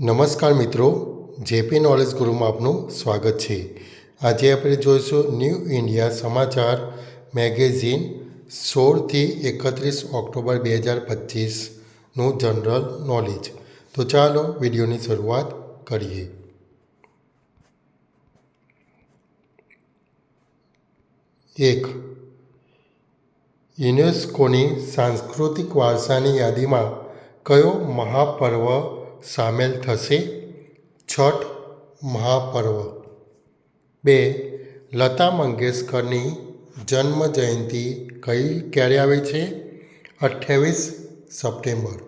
નમસ્કાર મિત્રો, JP knowledge ગુરુમાં આપનું સ્વાગત છે. આજે આપણે જોઈશું ન્યૂ ઇન્ડિયા સમાચાર મેગેઝિન 16થી 31 ઓક્ટોબર 2025નું જનરલ નોલેજ. તો ચાલો વિડીયોની શરૂઆત કરીએ. એક, યુનેસ્કોની સાંસ્કૃતિક વારસાની યાદીમાં કયો મહાપર્વ સામેલ થશે? છઠ મહાપર્વ. 2. લતા મંગેશકરની જન્મ જયંતિ ક્યારે આવે છે? 28 સપ્ટેમ્બર.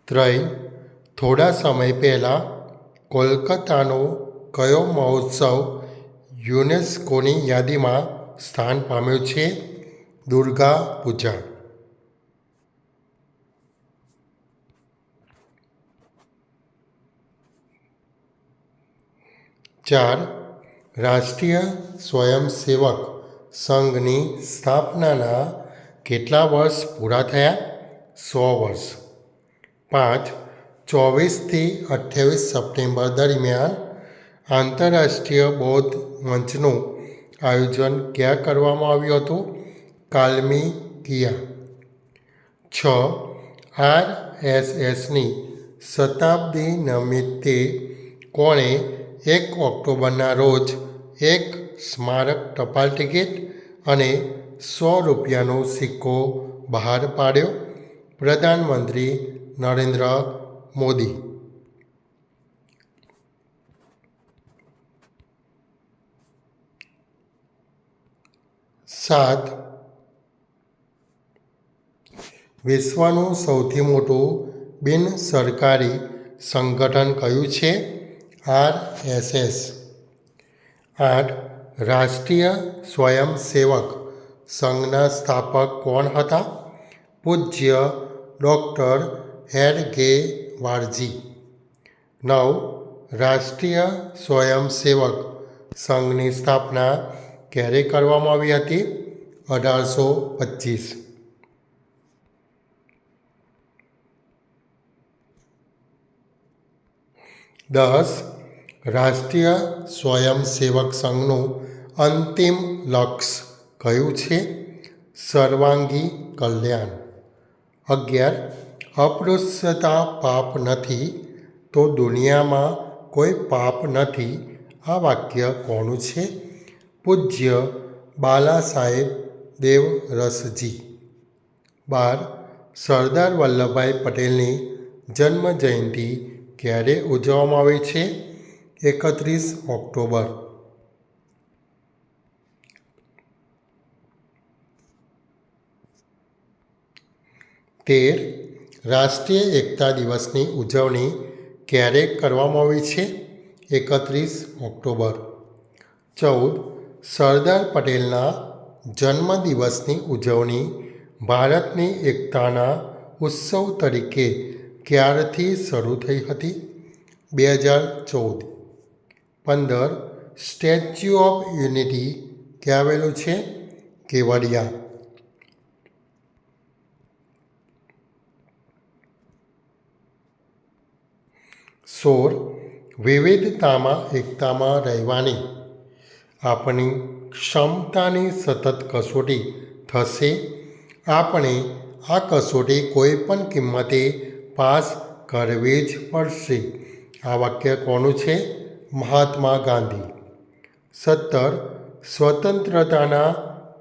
3. થોડા સમય પહેલાં કોલકાતાનો કયો મહોત્સવ યુનેસ્કોની યાદીમાં સ્થાન પામ્યો છે? દુર્ગા પૂજા. 4. રાષ્ટ્રીય સ્વયંસેવક સંઘની સ્થાપનાના કેટલા વર્ષ પૂરા થયા? 100 વર્ષ. 5. 24થી 28 સપ્ટેમ્બર દરમિયાન આંતરરાષ્ટ્રીય બૌદ્ધ મંચનું આયોજન ક્યાં કરવામાં આવ્યું હતું? કાલમિકિયા. 6. RSSની શતાબ્દી નિમિત્તે કોણે 1 ઓક્ટોબરના રોજ એક સ્મારક ટપાલ ટિકિટ અને 100 રૂપિયાનો સિક્કો બહાર પાડ્યો? પ્રધાનમંત્રી નરેન્દ્ર મોદી. 7. વિશ્વનું સૌથી મોટું બિનસરકારી સંગઠન કયું છે? RSS. 8. રાષ્ટ્રીય સ્વયંસેવક સંઘના સ્થાપક કોણ હતા? પૂજ્ય ડૉક્ટર હેડગેવારજી. 9. રાષ્ટ્રીય સ્વયંસેવક સંઘની સ્થાપના ક્યારે કરવામાં આવી હતી? 1825. 10. રાષ્ટ્રીય સ્વયંસેવક સંઘનું અંતિમ લક્ષ્ય કયું છે? સર્વાંગી કલ્યાણ. 11. અસ્પૃશ્યતા પાપ નથી તો દુનિયામાં કોઈ પાપ નથી. આ વાક્ય કોનું છે? પૂજ્ય બાલાસાહેબ દેવરસજી. 12. સરદાર વલ્લભભાઈ પટેલની જન્મ જયંતિ ક્યારે ઉજવવામાં આવે છે? 31 ઓક્ટોબર. 13. રાષ્ટ્રીય એકતા દિવસની ઉજવણી ક્યારે કરવામાં આવી છે? 31 ઓક્ટોબર. 14. સરદાર પટેલના જન્મદિવસની ઉજવણી ભારતની એકતાના ઉત્સવ તરીકે ક્યારથી શરૂ થઈ હતી? 2014. 15. સ્ટેચ્યુ ઓફ યુનિટી ક્યાં આવેલું છે? કેવડિયા. 16. વિવિધતામાં એકતામાં રહેવાની આપણી ક્ષમતાની સતત કસોટી થશે. આપણે આ કસોટી કોઈ પણ કિંમતે પાસ કરવી જ પડશે. આ વાક્ય કોનું છે? મહાત્મા ગાંધી. 17. સ્વતંત્રતાના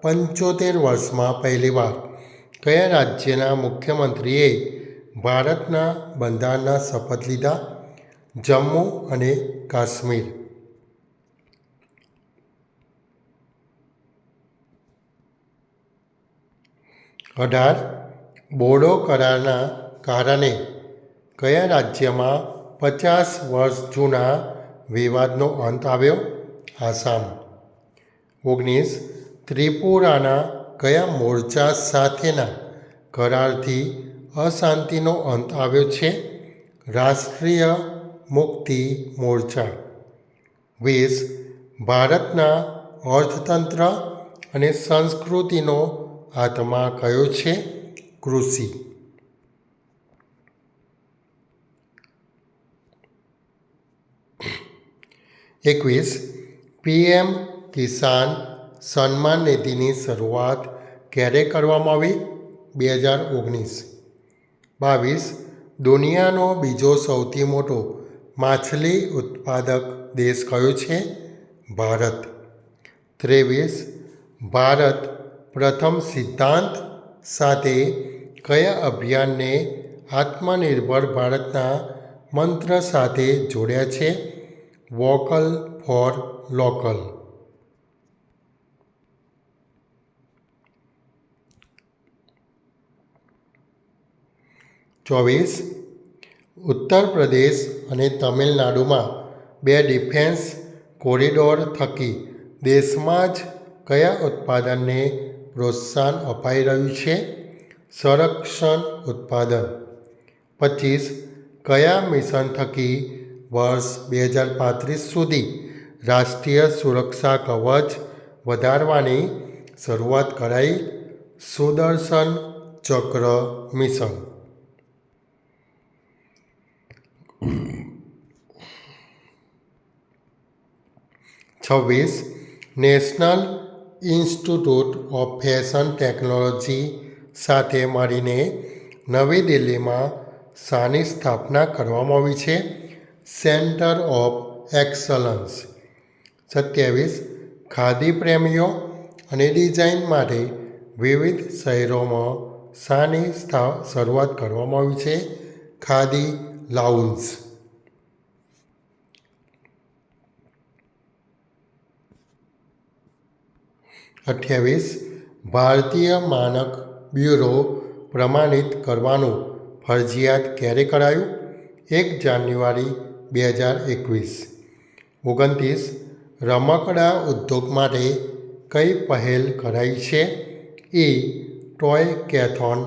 75 વર્ષમાં પહેલીવાર કયા રાજ્યના મુખ્યમંત્રીએ ભારતના બંધારણના શપથ લીધા? જમ્મુ અને કાશ્મીર. 18. બોડો કરારના કારણે કયા રાજ્યમાં 50 વર્ષ જૂના વિવાદનો અંત આવ્યો? આસામ. 19. ત્રિપુરાના કયા મોરચા સાથેના કરારથી અશાંતિનો અંત આવ્યો છે? રાષ્ટ્રીય મુક્તિ મોરચા. 20. ભારતના અર્થતંત્ર અને સંસ્કૃતિનો આત્મા કયો છે? કૃષિ. 21 PM કિસાન સન્માન નિધિની શરૂઆત ક્યારે કરવામાં આવી? 2019. 22 દુનિયાનો બીજો સૌથી મોટો માછલી ઉત્પાદક દેશ કયો છે? ભારત. 23 ભારત પ્રથમ સિદ્ધાંત સાથે કયા અભિયાનને આત્મનિર્ભર ભારતના મંત્ર સાથે જોડ્યા છે? Vocal for local. 24 Uttar Pradesh અને તમિલનાડુમાં 2 ડિફેન્સ કોરિડોર થકી દેશમાં જ કયા ઉત્પાદનને પ્રોત્સાહન અપાઈ રહ્યું છે? સંરક્ષણ ઉત્પાદન. 25 કયા મિશન થકી વર્ષ 2035 સુધી રાષ્ટ્રીય સુરક્ષા કવચ વધારવાની શરૂઆત કરાઈ? સુદર્શન ચક્ર mission. 26 national institute of fashion technology સાથે મળીને નવી દિલ્હીમાં શાની સ્થાપના કરવામાં આવી છે? Centre of excellence. 27 ખાદી પ્રેમીઓ અને ડિઝાઇન માટે વિવિધ શહેરોમાં શાની શરૂઆત કરવામાં આવી છે? ખાદી લાઉન્જ. 28 ભારતીય માનક બ્યુરો પ્રમાણિત કરવાનું ફરજિયાત ક્યારે કરાયું? 1 જાન્યુઆરી 2021. 29 રમકડા ઉદ્યોગ માટે કઈ પહેલ કરાઈ છે? ટોય કેથોન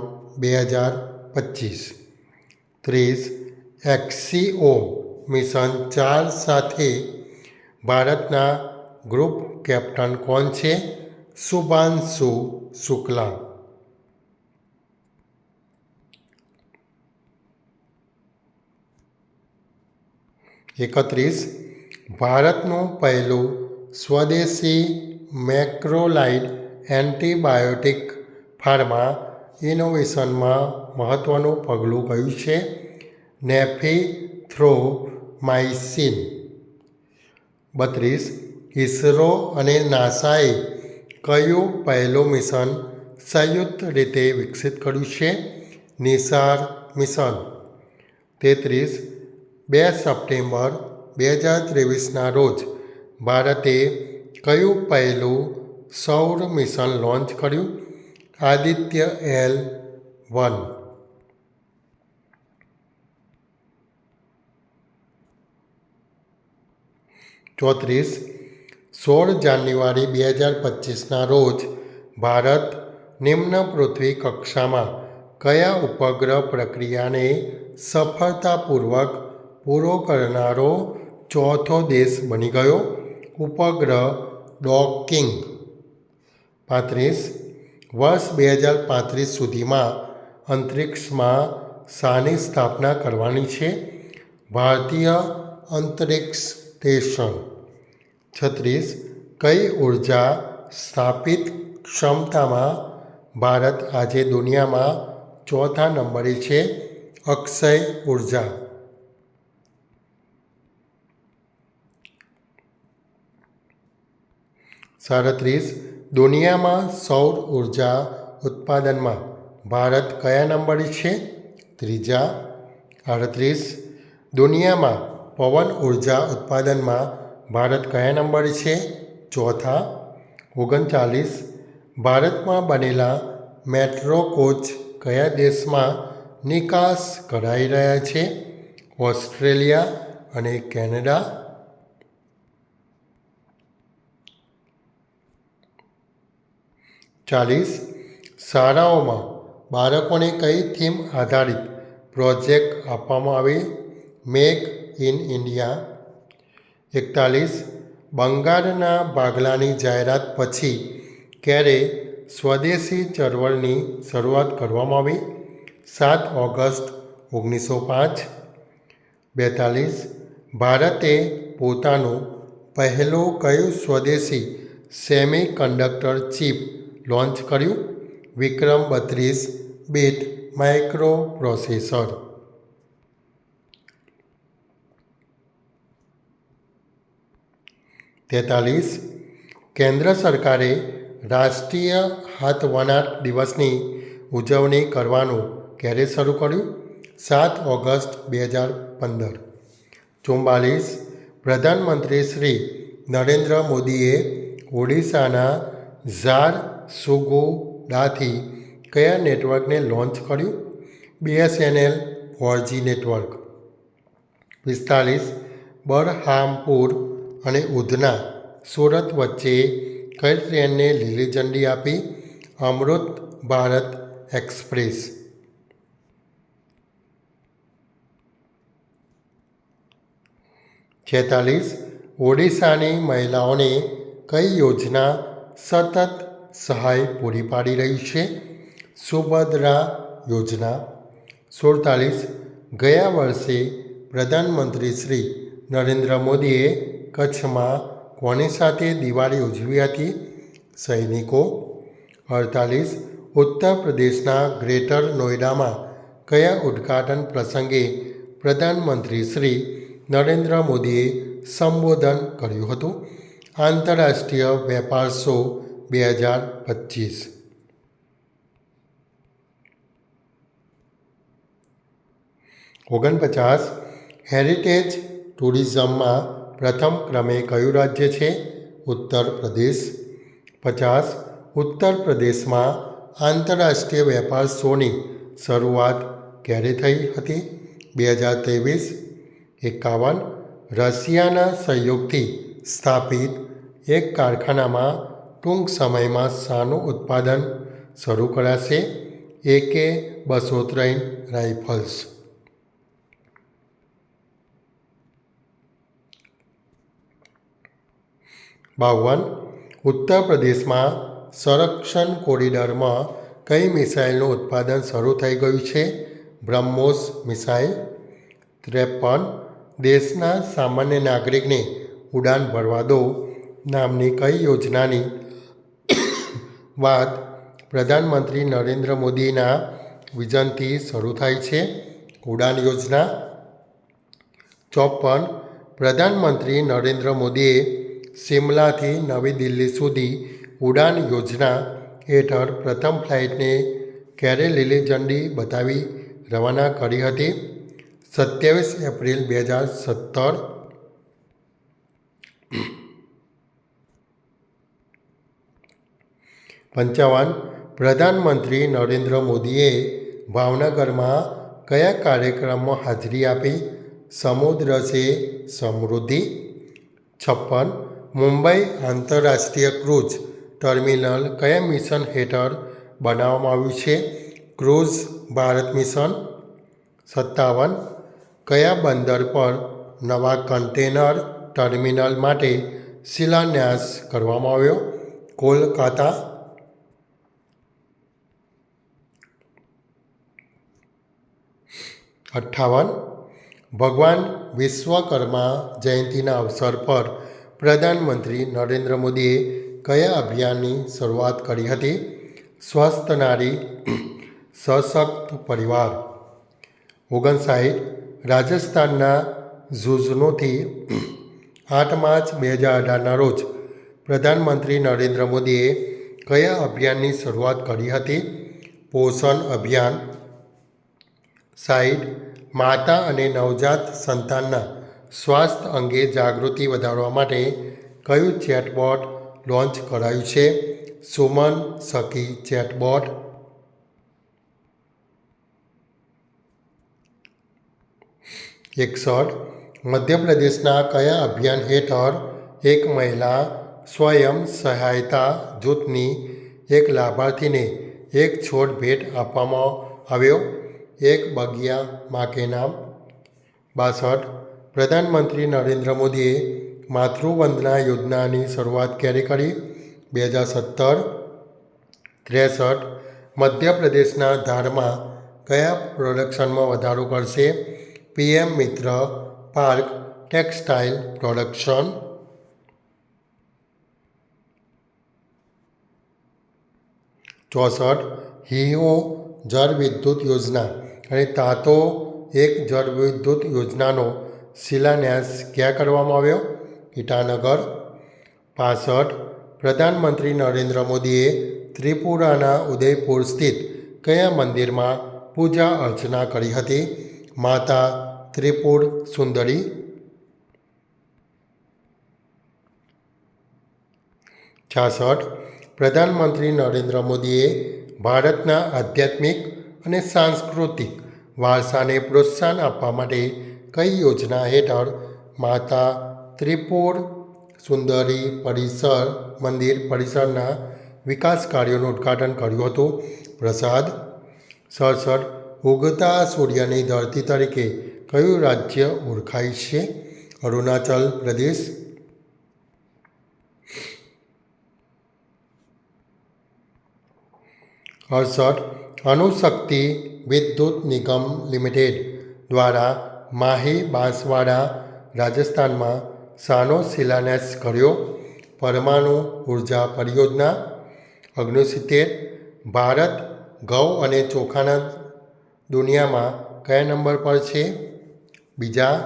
2025. 30 એક્સીઓ મિશન 4 સાથે ભારતના ગ્રુપ કેપ્ટન કોણ છે? શુભાંશુ શુક્લા. 31 ભારતનું પહેલું સ્વદેશી મેક્રોલાઇડ એન્ટીબાયોટિક ફાર્મા ઇનોવેશનમાં મહત્ત્વનું પગલું કયું છે? નેફિથ્રોમાઇસિન. 32 ઇસરો અને નાસાએ કયું પહેલું મિશન સંયુક્ત રીતે વિકસિત કર્યું છે? નિસાર મિશન. 33 2 સપ્ટેમ્બર 2023ના રોજ ભારતે કયું પહેલું સૌર મિશન લોન્ચ કર્યું? આદિત્ય L1. 34 16 જાન્યુઆરી 2025ના રોજ ભારત નિમ્ન પૃથ્વી કક્ષામાં કયા ઉપગ્રહ પ્રક્રિયાને સફળતાપૂર્વક પૂરો કરનારો ચોથો દેશ બની ગયો? ઉપગ્રહ ડોકિંગ. 35 વર્ષ 2035 સુધીમાં અંતરિક્ષમાં શાની સ્થાપના કરવાની છે? ભારતીય અંતરિક્ષ સ્ટેશન. 36 કઈ ઉર્જા સ્થાપિત ક્ષમતામાં ભારત આજે દુનિયામાં ચોથા નંબરે છે? અક્ષય ઉર્જા. 37 દુનિયામાં સૌર ઉર્જા ઉત્પાદનમાં ભારત કયા નંબરે છે? ત્રીજા. 38 દુનિયામાં પવન ઉર્જા ઉત્પાદનમાં ભારત કયા નંબરે છે? ચોથા. 39 ભારતમાં બનેલા મેટ્રો કોચ કયા દેશમાં નિકાસ કરાઈ રહ્યા છે? ઓસ્ટ્રેલિયા અને કેનેડા. 40 શાળાઓમાં બાળકોને કઈ થીમ આધારિત પ્રોજેક્ટ આપવામાં આવે? Make in India. 41 બંગાળના ભાગલાની જાહેરાત પછી ક્યારે સ્વદેશી ચળવળની શરૂઆત કરવામાં આવી? 7 ઓગસ્ટ 1905. 42 ભારતે પોતાનું પહેલું કયું સ્વદેશી સેમી કન્ડક્ટર ચિપ લોન્ચ કર્યું? વિક્રમ 32 બીટ માઇક્રો પ્રોસેસર. 43. કેન્દ્ર સરકારે રાષ્ટ્રીય હાથવણાટ દિવસની ઉજવણી કરવાનું ક્યારે શરૂ કર્યું? 7 ઓગસ્ટ 2015. 44. પ્રધાનમંત્રી શ્રી નરેન્દ્ર મોદીએ ઓડિશાના ઝારસુગુડાથી કયા નેટવર્કને લોન્ચ કર્યું? BSNL 4G network. 45. બરહામપુર અને ઉધના સુરત વચ્ચે કઈ ટ્રેનને લીલી ઝંડી આપી? અમૃત ભારત એક્સપ્રેસ. 46. ઓડિશાની મહિલાઓને કઈ યોજના સતત સહાય પૂરી પાડી રહી છે? સુભદ્રા યોજના. 47. ગયા વર્ષે પ્રધાનમંત્રી શ્રી નરેન્દ્ર મોદીએ કચ્છમાં કોની સાથે દિવાળી ઉજવી હતી? સૈનિકો. 48. ઉત્તર પ્રદેશના ગ્રેટર નોઈડામાં કયા ઉદ્ઘાટન પ્રસંગે પ્રધાનમંત્રી શ્રી નરેન્દ્ર મોદીએ સંબોધન કર્યું હતું? આંતરરાષ્ટ્રીય વેપાર શો 2025. 49. હેરિટેજ ટુરિઝમમાં પ્રથમ ક્રમે કયું રાજ્ય છે? ઉત્તર પ્રદેશ. 50. ઉત્તર પ્રદેશમાં આંતરરાષ્ટ્રીય વેપાર શોની શરૂઆત ક્યારે થઈ હતી? 2023. 51. રશિયાના સહયોગથી સ્થાપિત એક કારખાનામાં ટૂંક સમયમાં શાનું ઉત્પાદન શરૂ કરાશે? AK-203 rifles. 52. ઉત્તર પ્રદેશમાં સંરક્ષણ કોરિડોરમાં કઈ મિસાઇલનું ઉત્પાદન શરૂ થઈ ગયું છે? બ્રહ્મોસ મિસાઇલ. 53. દેશના સામાન્ય નાગરિકને ઉડાન ભરવા દો નામની કઈ યોજનાની વાત પ્રધાનમંત્રી નરેન્દ્ર મોદીના વિઝનથી શરૂ થાય છે? ઉડાન યોજના. 54. પ્રધાનમંત્રી નરેન્દ્ર મોદીએ શિમલાથી નવી દિલ્હી સુધી ઉડાન યોજના હેઠળ પ્રથમ ફ્લાઇટને ક્યારે લીલી ઝંડી બતાવી રવાના કરી હતી? 27 એપ્રિલ 2017. 55. પ્રધાનમંત્રી નરેન્દ્ર મોદીએ ભાવનગરમાં કયા કાર્યક્રમમાં હાજરી આપી? સમુદ્ર સે સમૃદ્ધિ. 56. મુંબઈ આંતરરાષ્ટ્રીય ક્રૂઝ ટર્મિનલ કયા મિશન હેઠળ બનાવવામાં આવ્યું છે? Cruise Bharat mission. 57. કયા બંદર પર નવા કન્ટેનર ટર્મિનલ માટે શિલાન્યાસ કરવામાં આવ્યો? કોલકાતા. 58. ભગવાન વિશ્વકર્મા જયંતિના અવસર પર પ્રધાનમંત્રી નરેન્દ્ર મોદીએ કયા અભિયાનની શરૂઆત કરી હતી? સ્વસ્થ નારી સશક્ત પરિવાર. 59. રાજસ્થાનના ઝુંઝુનુથી 8 માર્ચ 2018ના રોજ પ્રધાનમંત્રી નરેન્દ્ર મોદીએ કયા અભિયાનની શરૂઆત કરી હતી? પોષણ અભિયાન. 60. માતા અને નવજાત સંતાનના સ્વાસ્થ્ય અંગે જાગૃતિ વધારવા માટે કયું ચેટબોટ લોન્ચ કરાયું છે? સુમન સખી ચેટબોટ. 61. મધ્યપ્રદેશના કયા અભિયાન હેઠળ એક મહિલા સ્વયં સહાયતા જૂથની એક લાભાર્થીને એક છોડ ભેટ આપવામાં આવ્યો? એક બગિયા માં કે નામ. 62. પ્રધાનમંત્રી નરેન્દ્ર મોદીએ માતૃવંદના યોજનાની શરૂઆત ક્યારે કરી? 2017. 63. મધ્યપ્રદેશના ધારમાં કયા પ્રોડક્શનમાં વધારો કરશે? PM મિત્ર પાર્ક ટેક્સટાઇલ પ્રોડક્શન. 64 હીઓ જળ વિદ્યુત યોજના અને તાતો એક જળ વિદ્યુત યોજનાનો શિલાન્યાસ ક્યાં કરવામાં આવ્યો? ઇટાનગર. 65 પ્રધાનમંત્રી નરેન્દ્ર મોદીએ ત્રિપુરાના ઉદયપુર સ્થિત કયા મંદિરમાં પૂજા અર્ચના કરી હતી? માતા ત્રિપુર સુંદરી. 66 પ્રધાનમંત્રી નરેન્દ્ર મોદીએ ભારતના આધ્યાત્મિક અને સાંસ્કૃતિક વારસાને પ્રોત્સાહન આપવા માટે કઈ યોજના હેઠળ માતા ત્રિપુર સુંદરી મંદિર પરિસરના વિકાસ કાર્યોનું ઉદ્ઘાટન કર્યું હતું? પ્રસાદ. 67 ઉગતા સૂર્યની ધરતી તરીકે કયું રાજ્ય ઓળખાય છે? અરુણાચલ પ્રદેશ. 68 અણુશક્તિ વિદ્યુત નિગમ લિમિટેડ દ્વારા માહી બાંસવાડા રાજસ્થાનમાં શાનો શિલાન્યાસ કર્યો? પરમાણુ ઉર્જા પરિયોજના. 69 ભારત ઘઉં અને ચોખાના દુનિયામાં કયા નંબર પર છે? બીજા.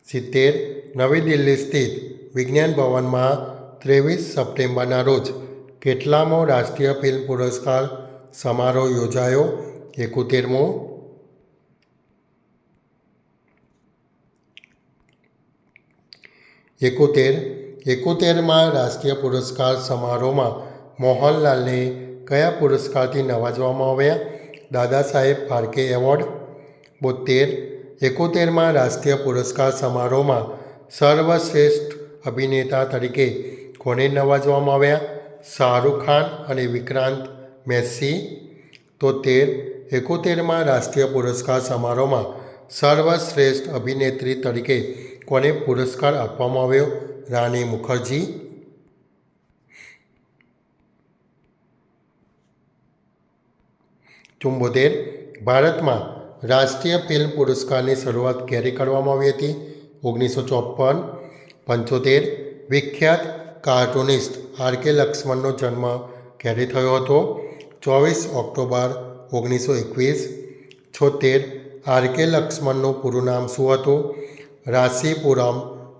70 નવી દિલ્હી સ્થિત વિજ્ઞાન ભવનમાં 23 સપ્ટેમ્બરના રોજ કેટલામો રાષ્ટ્રીય ફિલ્મ પુરસ્કાર સમારોહ યોજાયો? 71મો. 71માં રાષ્ટ્રીય પુરસ્કાર સમારોહમાં મોહનલાલને કયા પુરસ્કારથી નવાજવામાં આવ્યા? દાદા સાહેબ ફાલ્કે એવોર્ડ. 72 71માં રાષ્ટ્રીય પુરસ્કાર સમારોહમાં સર્વશ્રેષ્ઠ અભિનેતા તરીકે કોને નવાજવામાં આવ્યા? શાહરૂખ ખાન અને વિક્રાંત મેસી. 73 71માં રાષ્ટ્રીય પુરસ્કાર સમારોહમાં સર્વશ્રેષ્ઠ અભિનેત્રી તરીકે કોને પુરસ્કાર આપવામાં આવ્યો? રાની મુખર્જી. 74 ભારતમાં રાષ્ટ્રીય ફિલ્મ પુરસ્કારની શરૂઆત ક્યારે કરવામાં આવી હતી? 1954. 75 વિખ્યાત કાર્ટૂનિસ્ટ આર.કે. લક્ષ્મણનો જન્મ ક્યારે થયો હતો? 24 ઓક્ટોબર 1921. 76 આર.કે. લક્ષ્મણનું પૂરું નામ શું હતું? રાસીપુરમ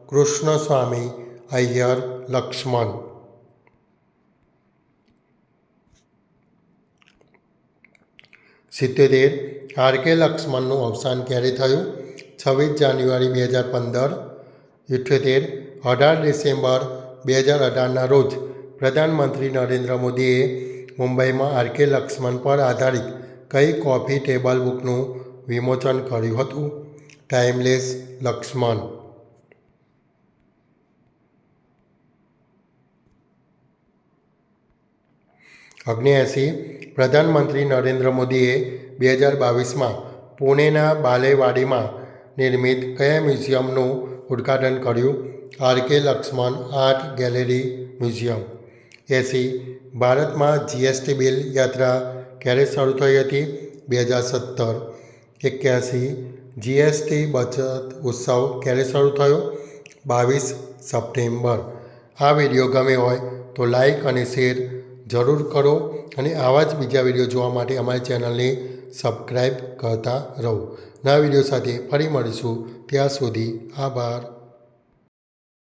કૃષ્ણસ્વામી અય્યર લક્ષ્મણ. 77 આર.કે. લક્ષ્મણનું અવસાન ક્યારે થયું? 26 જાન્યુઆરી 2015. 78 18 ડિસેમ્બર 2018ના રોજ પ્રધાનમંત્રી નરેન્દ્ર મોદીએ મુંબઈમાં આર.કે. લક્ષ્મણ પર આધારિત કઈ કોફી ટેબલ બુકનું વિમોચન કર્યું હતું? ટાઈમલેસ લક્ષ્મણ. 79 પ્રધાનમંત્રી નરેન્દ્ર મોદીએ 2022માં પુણેના બાલેવાડીમાં નિર્મિત કયા મ્યુઝિયમનું ઉદ્ઘાટન કર્યું? R K. Laxman art gallery museum. 80 ભારતમાં જીએસટી બિલ યાત્રા ક્યારે શરૂ થઈ હતી? 2017. 81 જીએસટી બચત ઉત્સવ ક્યારે શરૂ થયો? 22 સપ્ટેમ્બર. આ વિડીયો ગમે હોય તો લાઈક અને શેર જરૂર કરો અને આવા જ બીજા વિડીયો જોવા માટે અમારી ચેનલને સબસ્ક્રાઈબ કરતા રહો. નવા વિડીયો સાથે ફરી મળીશું. ત્યાં સુધી આભાર.